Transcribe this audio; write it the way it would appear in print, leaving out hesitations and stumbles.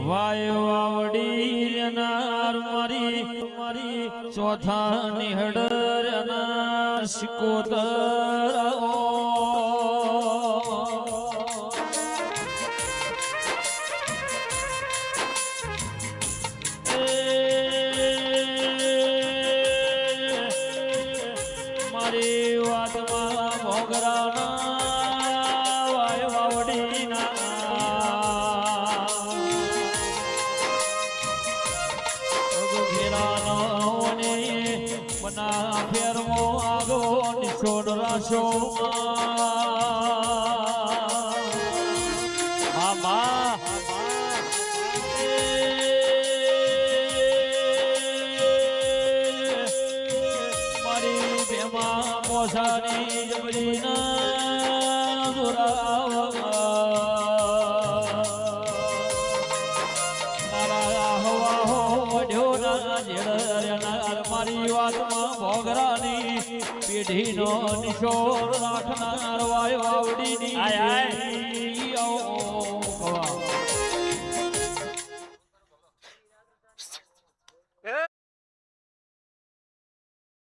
Y Vavdi નાર મારી ચોથા નિહડર ના સિકોતર મારી વાતમાં મોગરાના વાય વાવડીના મના ફેરવો આગો નિશોડ રાશો મામા મારી બેમાં મોસાની જબરીના જોરાવ મારી વાતમાં ભોગરાની પેઢીનો નિશોર રાખનાર વાય વાવડીની